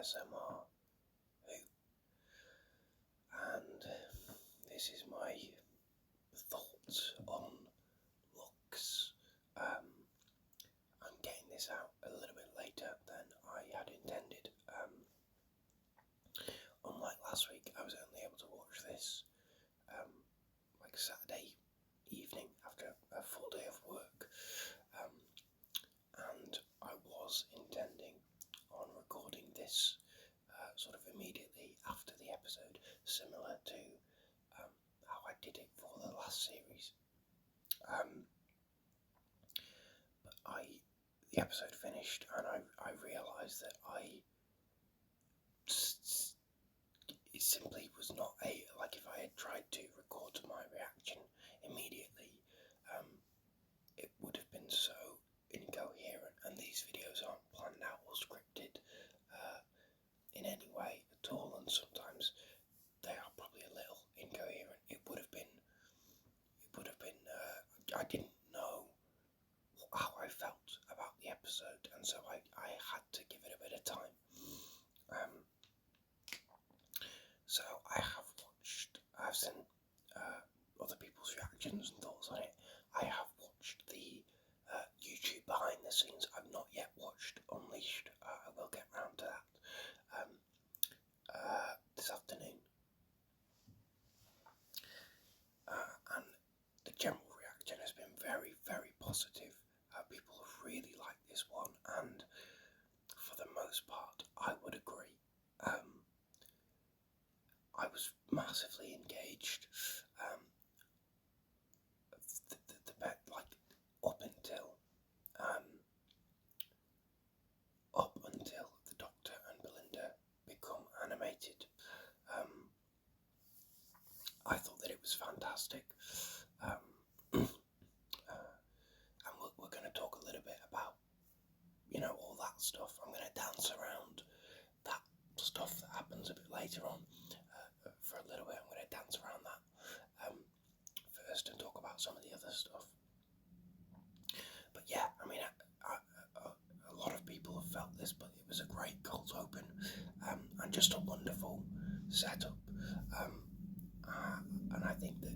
ASMR Who, and this is my thoughts on looks. I'm getting this out a little bit later than I had intended. Unlike last week, I was only able to watch this like Saturday evening after a full day of work, and I was intending on recording this sort of immediately after the episode, similar to how I did it for the last series. But the episode finished, and I realised that it simply was not like if I had tried to record my reaction immediately, it would have been so incoherent, and these videos aren't planned out or scripted in any way at all, and sometimes they are probably a little incoherent. It would have been I didn't know how I felt about the episode, and so I had to give it a bit of time. So I've seen other people's reactions and thoughts on it. I have watched the YouTube behind the scenes. I've not yet watched Unleashed. I will get round to that this afternoon. And the general reaction has been very, very positive. People have really liked this one, and for the most part, I would agree. I was massively engaged. Like up until the Doctor and Belinda become animated. I thought that it was fantastic. And we're going to talk a little bit about, all that stuff. I'm going to dance around that stuff that happens a bit later on for a little bit. I'm going to dance around that first and talk about some of the other stuff. But yeah, I mean, a lot of people have felt this, but it was a great cold open and just a wonderful setup. And I think that,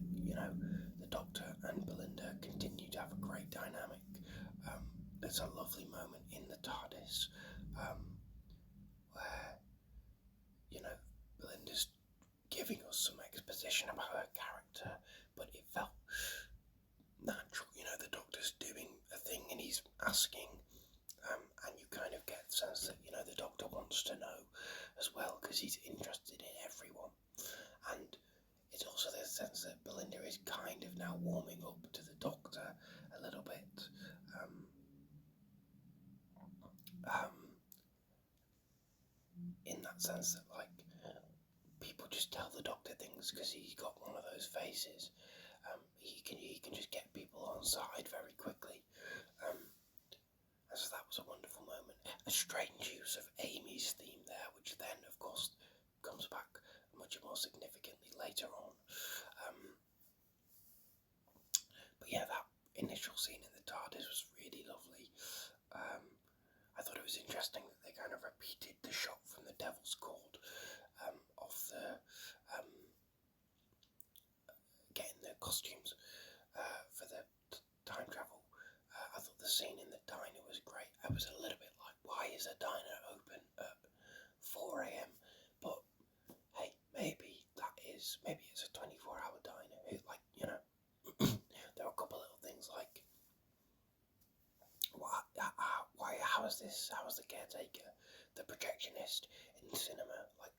the Doctor and Belinda continue to have a great dynamic. There's a lovely moment in the TARDIS where, Belinda's giving us some exposition about her character, but it felt natural. The Doctor's doing a thing and he's asking, and you kind of get the sense that, the Doctor wants to know as well, because he's interested in everyone. And it's also the sense that Belinda is kind of now warming up to the Doctor a little bit. In that sense that, like, people just tell the Doctor things because he's got one of those faces. He can just get people on side very quickly. So that was a wonderful moment. A strange use of Amy's theme there, which then, of course, comes back much more significantly later on. But yeah, that initial scene in the TARDIS was really lovely. I thought it was interesting that they kind of repeated the shot from the Devil's Court of the getting the costumes for the time travel. I thought the scene in the diner was great. I was a little bit like, why is a diner open at 4 a.m? But hey, maybe it's a 24-hour diner. There are a couple little things like, how is the caretaker, the projectionist in cinema, like,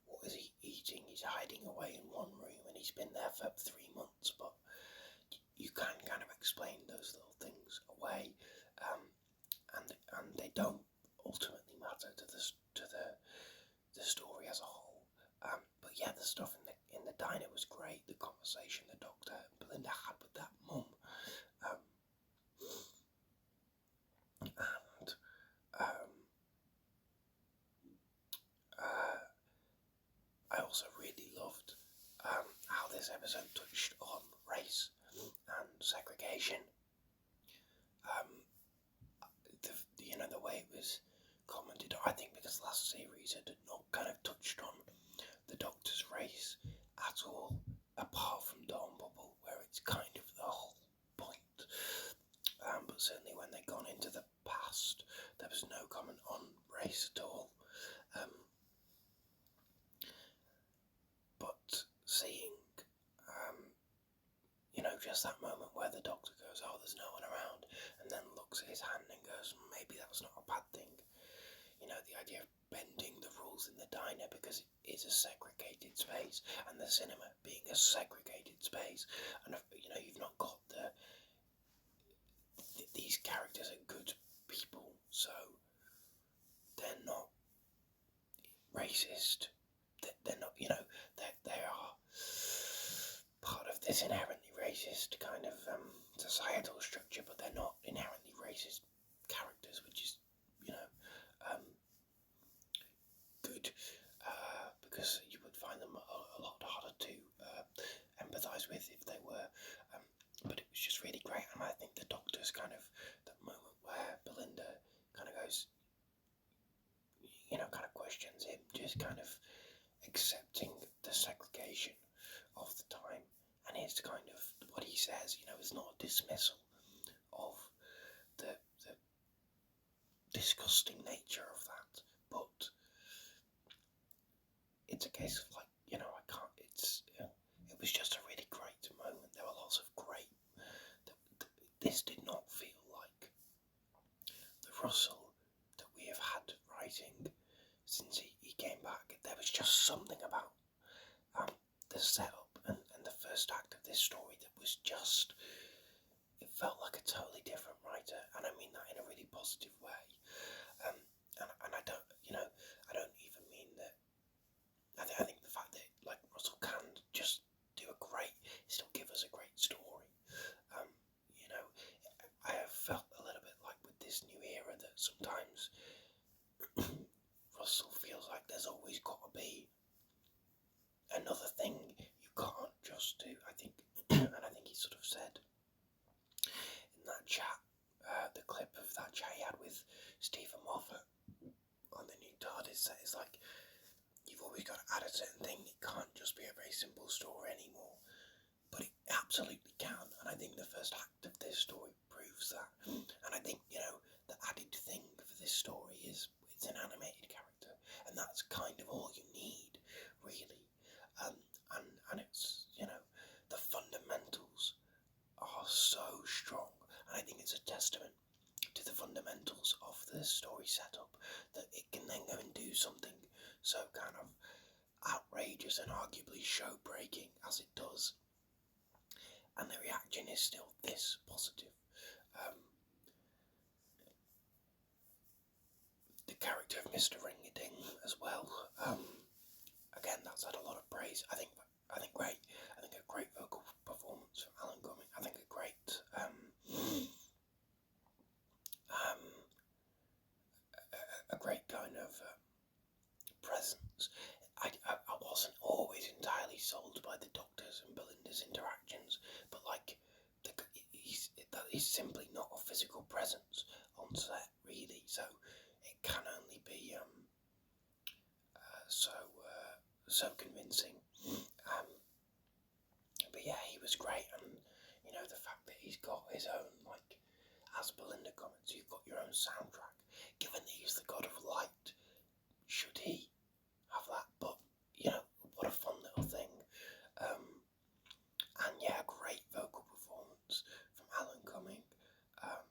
what is he eating? He's hiding away in one room and he's been there for 3 months, but you can kind of explain those little things away, and they don't ultimately matter to the story as a whole. But yeah, the stuff in the diner was great. The conversation the Doctor and Belinda had with that mum, I also really loved how this episode touched on race and segregation. The way it was commented, I think because last series had not kind of touched on the Doctor's race at all, apart from Dawn Bubble, where it's kind of the whole point. But certainly when they'd gone into the past, there was no comment on race at all. But seeing, just that moment where the Doctor goes, oh, there's no one around, and then looks at his hand and goes, maybe that's not a bad thing. The idea of bending the rules in the diner because it is a segregated space, and the cinema being a segregated space, and you've not got these characters are good people, so they're not racist. They're not, they are part of this inherently racist kind of societal structure, but they're not inherently racist characters, which is, good, because you would find them a lot harder to empathise with if they were, but it was just really great, and I think the Doctor's kind of, the moment where Belinda kind of goes, kind of questions him, just kind of accepting the segregation of the time, and his kind of, what he says, is not a dismissal of the disgusting nature of that, but it's a case of I can't, it was just a really great moment. There were lots of great, this did not feel like the Russell that we have had writing since he came back. There was just something about the setup and the first act of this story that was just, it felt like a totally different writer, and I mean that in a really positive way. And I don't, I don't even mean that. I think the fact that Russell can just do still give us a great story. I have felt a little bit like with this new era that sometimes Russell feels like there's always got to be another thing. You can't just do. I think, and I think he sort of said in that chat, the clip of that chat he had with Stephen Moffat on the new TARDIS set is like, you've always got to add a certain thing. It can't just be a very simple story anymore. But it absolutely can, and I think the first act of this story proves that. And I think, the added thing for this story is it's an animated character, and that's kind of all you need, really. And it's, the fundamentals are so strong, and I think it's a testament to the fundamentals of the story setup that it can then go and do something so kind of outrageous and arguably show-breaking as it does, and the reaction is still this positive. The character of Mr. Ring-a-Ding as well, again, that's had a lot of praise. I think great. I think a great vocal performance from Alan Cumming. I think a great a great kind of presence. I wasn't always entirely sold by the Doctor's and Belinda's interactions, but he's simply not a physical presence on set, really. So it can only be so convincing. But yeah, he was great, and the fact that he's got his own, as Belinda comments, you've got your own soundtrack. Given that he's the god of light, should he have that? But what a fun little thing. And yeah, great vocal performance from Alan Cumming,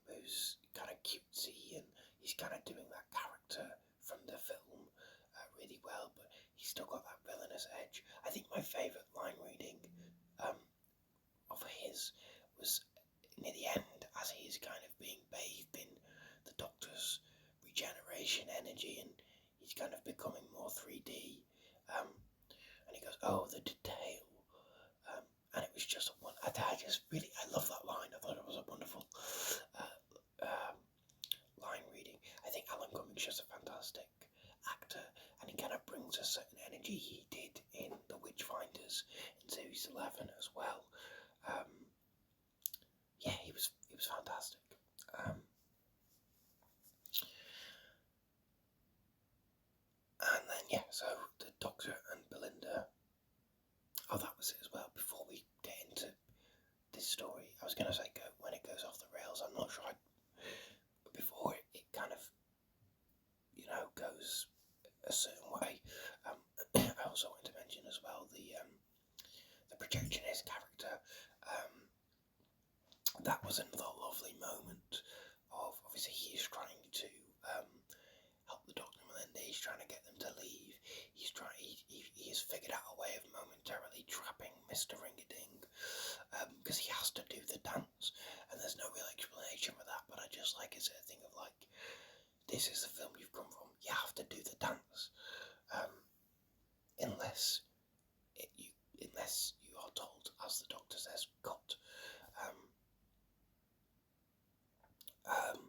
who's kind of cutesy, and he's kind of doing that character from the film really well, but he's still got that villainous edge. I think my favourite line reading of his was near the end, as he's kind of being bathed in the Doctor's regeneration energy, and he's kind of becoming more 3D, and he goes, oh, the detail, and it was just I love that line. I thought it was a wonderful line reading. I think Alan Cumming's just a fantastic actor, and he kind of brings a certain energy he did in The Witchfinders in series 11 as well. Yeah, he was fantastic. was going to say when it goes off the rails. I'm not sure. Before it kind of, goes a certain way. I also want to mention as well the projectionist character. That was another lovely moment of, obviously he's trying to help the Doctor and Melinda. He's trying to get them to leave. He has figured out a way of momentarily trapping Mr. Ringading, because he has to do the dance, and there's no real explanation for that. But I just like it's a thing of like, this is the film you've come from. You have to do the dance, unless you are told, as the Doctor says, cut. But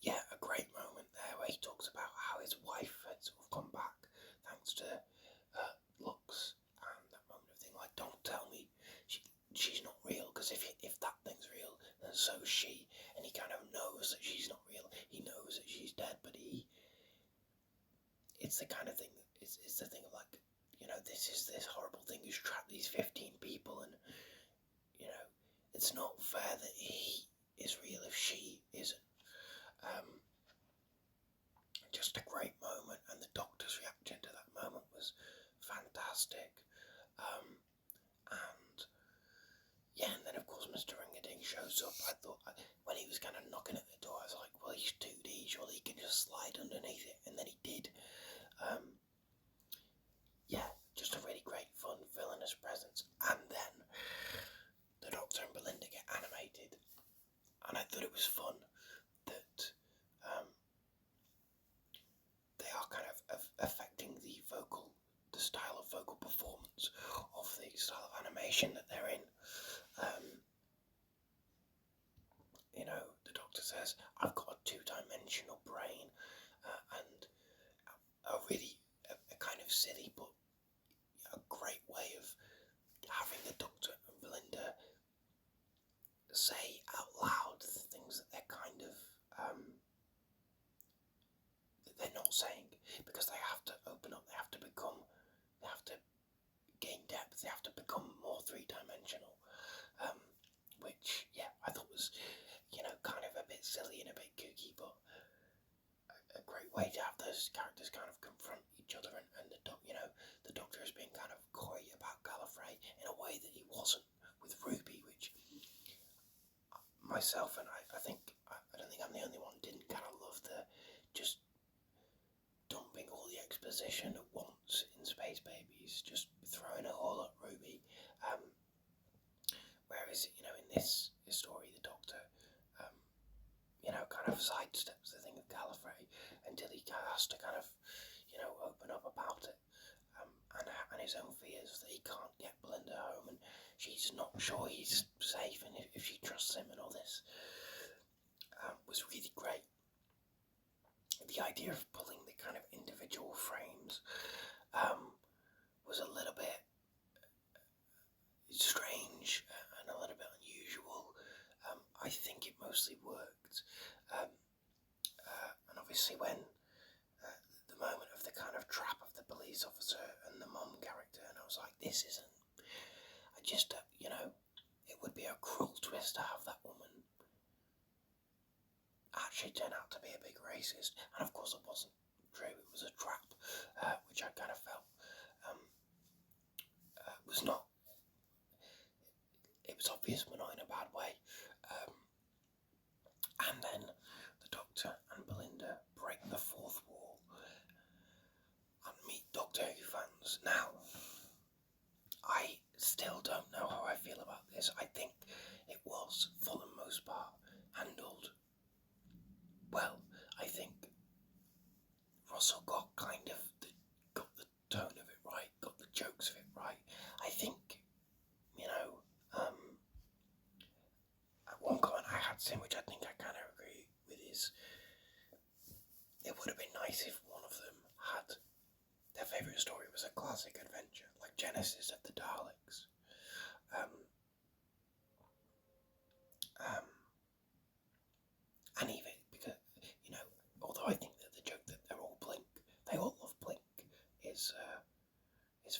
yeah, a great moment there where he talks about how his wife had sort of come back thanks to looks, and that moment of thing like, don't tell me she's not real, because if that thing's real, then so is she, and he kind of knows that she's not real. He knows that she's dead, but it's the kind of thing that it's the thing of like, this is this horrible thing who's trapped these 15 people, and it's not fair that he is real if she isn't. Just a great moment, and the Doctor's reaction to that moment was fantastic. And yeah, and then of course Mr. Ringading shows up. I thought when he was kind of knocking at the door, I was like, well, he's 2D, surely he can just slide underneath it, and then he did. Yeah, just a really great, fun, villainous presence. And then the Doctor and Belinda get animated, and I thought it was fun that they are kind of affecting the style of vocal performance of the style of animation that they're in. The Doctor says, I've got a two-dimensional brain, and a kind of silly but a great way of having the Doctor and Belinda say out loud the things that they're kind of that they're not saying, because they have to open up, they have to gain depth, they have to become more three-dimensional, which I thought was kind of a bit silly and a bit kooky, but a great way to have those characters kind of confront each other, and the Doctor has been kind of coy about Gallifrey in a way that he wasn't with Ruby, which myself and I don't think I'm the only one, didn't kind of love the just dumping all the exposition at once in Space Babies, just throwing it all at Ruby. Whereas in this story, the Doctor kind of sidesteps the thing of Gallifrey until he has to kind of open up about it, and his own fears that he can't get Belinda home, and she's not sure he's safe, and if she trusts him, and all this was really great. The idea of pulling the kind of individual frames was a little bit strange and a little bit unusual. I think it mostly worked, and obviously when the moment of the kind of trap of the police officer and the mum character, and I was like, this isn't, I just, it would be a cruel twist to have that woman actually turn out to be a big racist, and of course it wasn't true, it was a trap, which I kind of felt was not, it was obvious but not in a bad way. And then the Doctor and Belinda break the fourth wall and meet Doctor Who fans. Now, I still don't know how I feel about this. I think it was, for the most part, handled well. I think Russell got got the tone of it right, got the jokes of it right. I think, one comment I had seen, which I think I kind of agree with, is it would have been nice if one of them had, their favourite story was a classic adventure, like Genesis of the Daleks. And even, because, although I think that the joke that they all love Blink, is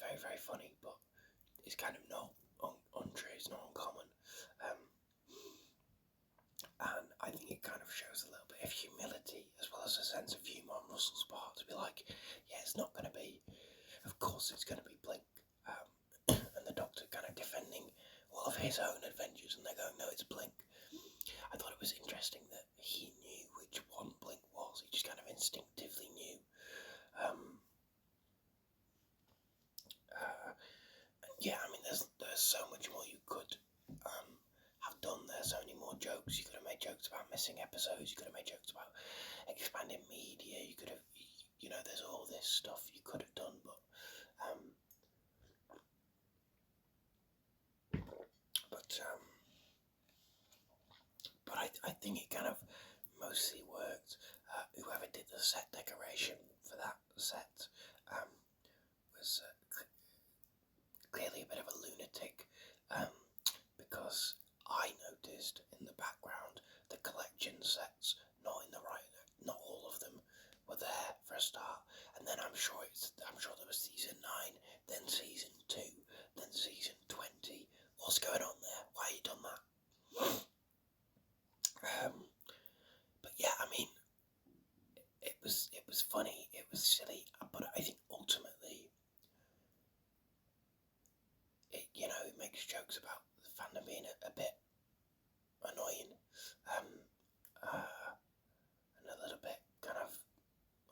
very, very funny, but it's kind of not untrue, it's not uncommon. shows a little bit of humility as well as a sense of humour on Russell's part to be like, yeah, it's not going to be, of course it's going to be Blink. And the Doctor kind of defending all of his own adventures, and they're going, no, it's Blink. I thought it was interesting that he knew which one Blink was. He just kind of instinctively knew. Yeah, I mean, there's so much more you could have done. There's so many more jokes. You could have made jokes about missing episodes. You could have made jokes about expanding media. You could have, there's all this stuff you could have done, but I think it kind of mostly worked. Whoever did the set decoration for that set was clearly a bit of a lunatic, because I noticed in the background the collection sets not all of them were there for a start, and then I'm sure there was season 9, then season 2, then season 20. What's going on there? Why you done that? But yeah, I mean, it was funny, it was silly, but I think ultimately it makes jokes about the fandom being a bit annoying, and a little bit kind of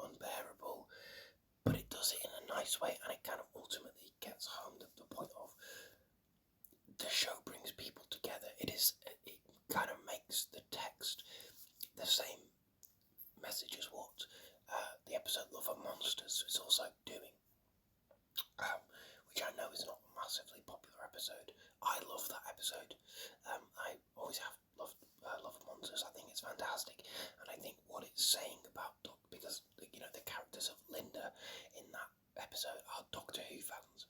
unbearable, but it does it in a nice way, and it kind of ultimately gets home the point of the show brings people together. It kind of makes the text the same message as what the episode Love and Monsters is also doing, which I know is not a massively popular episode. I love that episode. I always have loved Love and Monsters. I think it's fantastic, and I think what it's saying about because the characters of Linda in that episode are Doctor Who fans,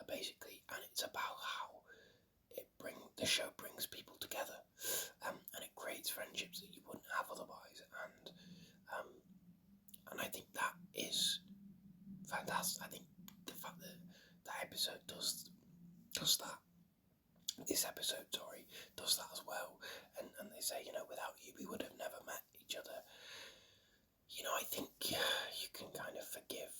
basically, and it's about how the show brings people together, and it creates friendships that you wouldn't have otherwise, and I think that is fantastic. I think the fact that that episode does that. This episode, does that as well, and they say, without you we would have never met each other. I think you can kind of forgive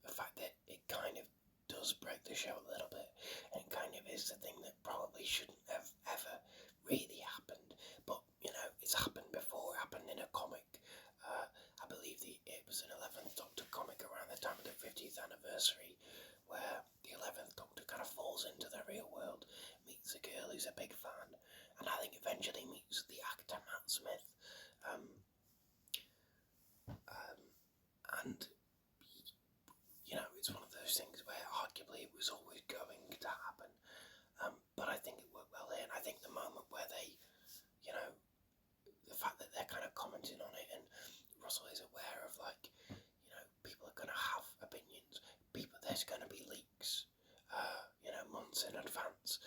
the fact that it kind of does break the show a little bit, and it kind of is the thing that probably shouldn't have ever really happened, but it's happened before. It happened in a comic. I believe it was an 11th Doctor comic around the time of the 50th anniversary, where the 11th Doctor kind of falls into the real world, meets a girl who's a big fan, and I think eventually meets the actor Matt Smith, and it's one of those things where arguably it was always going to happen, but I think it worked well here, and I think the moment where they, the fact that they're kind of commenting on it, and Russell is aware of people are going to have opinions, there's going to be leaks, months in advance.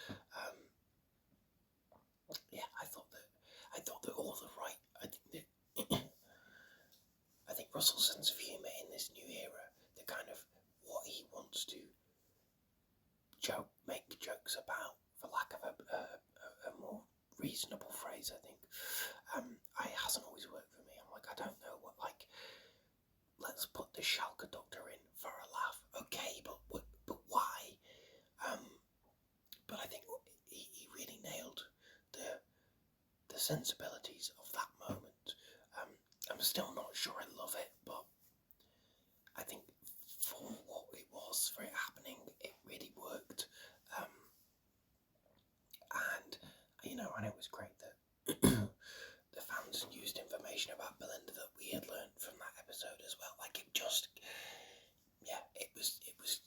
Yeah, I thought that all the right. I think Russell's sense of humour in this new era, the kind of what he wants to make jokes about, for lack of a more reasonable phrase, I think, hasn't always worked for me. I'm like, I don't know what, let's put the Schalke Doctor in for a laugh. Okay, but why? But I think he really nailed the sensibilities of that moment. I'm still not sure I love it, but I think for what it was, for it happening, it really worked. And it was great that the fans used information about Belinda that we had learned from that episode as well.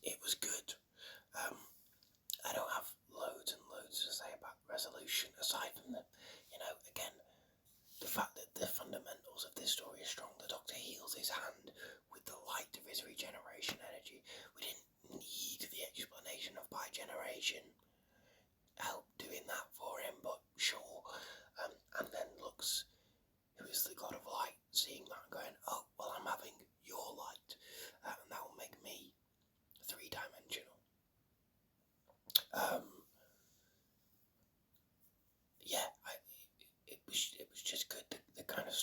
It was good. I don't have loads and loads to say about Resolution, aside from again, the fact that the fundamentals of this story are strong. The Doctor heals his hand with the light of his regeneration energy. We didn't need the explanation of bi-generation help doing that for him, but sure. And then Lux, who is the god of light, seeing that and going, oh, well, I'm having your light, and that will make me three-dimensional. It was just good, the kind of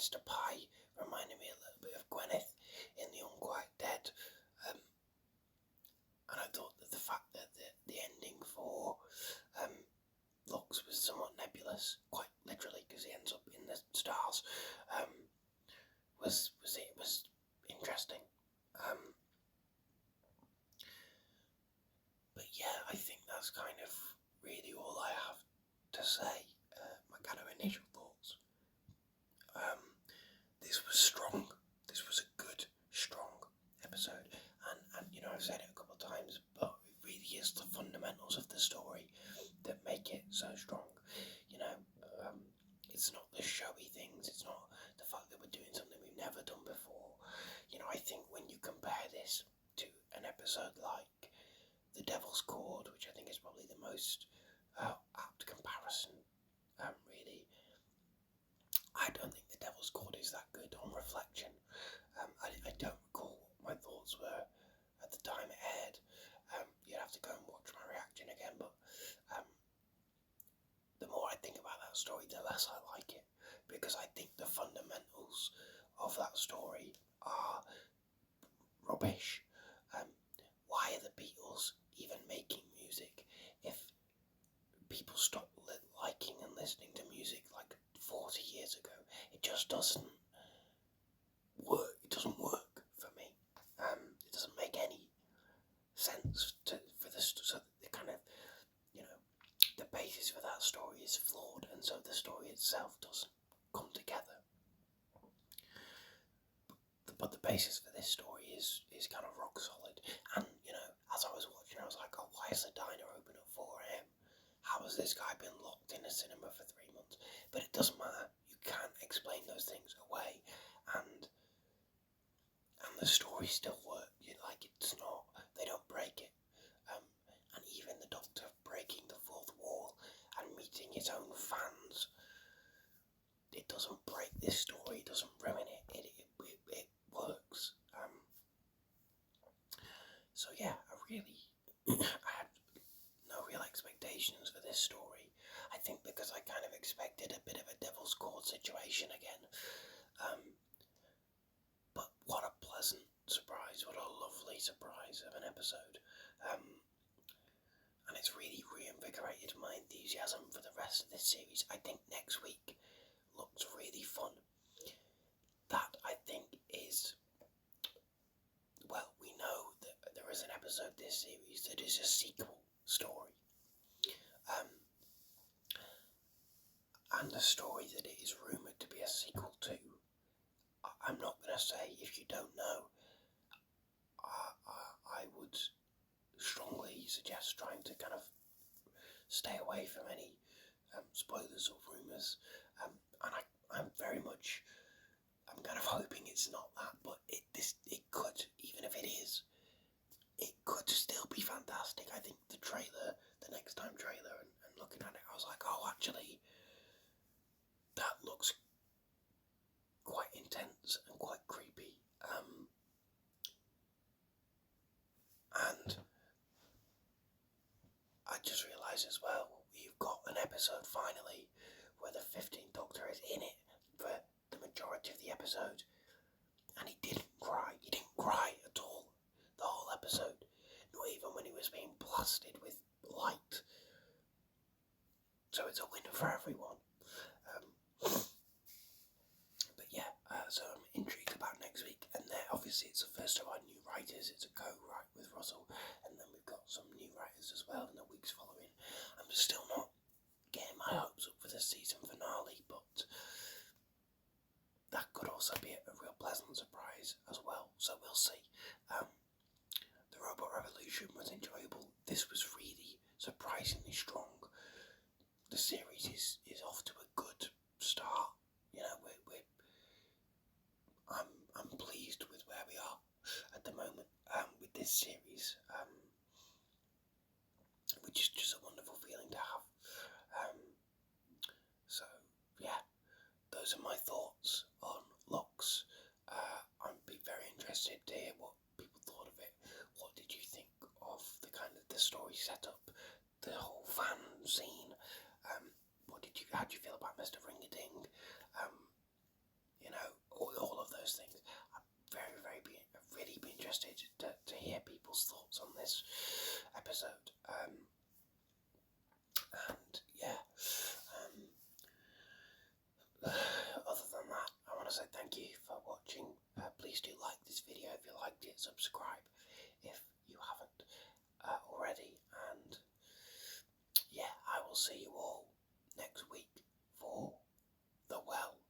Mr. Pie reminded me a little bit of Gwyneth in The Unquiet Dead. And I thought that the fact that the ending for Lux was somewhat nebulous, quite literally, because he ends up in the stars, was interesting. But yeah, I think that's kind of really all I have to say. My kind of initial thoughts. This was strong. This was a good, strong episode, and I've said it a couple of times, but it really is the fundamentals of the story that make it so strong. It's not the showy things. It's not the fact that we're doing something we've never done before. I think when you compare this to an episode like The Devil's Cord, which I think is probably the most apt comparison, really, I don't think The Devil's Cord is that good on reflection. I don't recall what my thoughts were at the time it aired. You'd have to go and watch my reaction again, but the more I think about that story, the less I like it, because I think the fundamentals of that story are rubbish. Why are the Beatles even making music if people stopped liking and listening to music like 40 years ago? It just doesn't work. It doesn't work for me. It doesn't make any sense for this. So the kind of, the basis for that story is flawed, and so the story itself doesn't come together. But the basis for this story is kind of rock solid. And as I was watching, I was like, oh, why is the diner open at 4 a.m? How has this guy been locked in a cinema for 3 months? But it doesn't matter. You can't explain those things away, and the story still works. It's not. They don't break it. And even the Doctor breaking the fourth wall and meeting his own fans, it doesn't break this story. It doesn't ruin it. It works. So yeah, I had no real expectations for this story. I think because I kind of expected a bit of a Devil's Cord situation again. But what a pleasant surprise, what a lovely surprise of an episode. And it's really reinvigorated my enthusiasm for the rest of this series. I think next week looks really fun. That, I think, is... Well, we know that there is an episode this series that is a sequel story. And the story that it is rumoured to be a sequel to, I'm not going to say, if you don't know, I would strongly suggest trying to kind of stay away from any spoilers or rumours. And I'm kind of hoping it's not that, but it could, even if it is, it could still be fantastic. I think the next time trailer, and looking at it, I was like, oh, actually, that looks quite intense and quite creepy. And I just realised as well, we've got an episode finally where the 15th Doctor is in it for the majority of the episode, and he didn't cry. He didn't cry at all the whole episode, not even when he was being blasted with light. So it's a win for everyone. But yeah, so I'm intrigued about next week, and obviously it's the first of our new writers. It's a co-write with Russell, and then we've got some new writers as well in the weeks following. I'm still not getting my hopes up for the season finale, but that could also be a real pleasant surprise as well, so we'll see. The Robot Revolution was enjoyable. This was really surprisingly strong. The series is off to a good start. I'm pleased with where we are at the moment with this series, which is just a wonderful feeling to have. So yeah, those are my thoughts on Lux. I'd be very interested to hear what people thought of it. What did you think of the story setup, the whole fan scene? How do you feel about Mr. Ringading? those things. Really be interested to hear people's thoughts on this episode. And yeah, other than that, I want to say thank you for watching. Please do like this video if you liked it, subscribe if you haven't already, and yeah, I will see you all next week for The Well.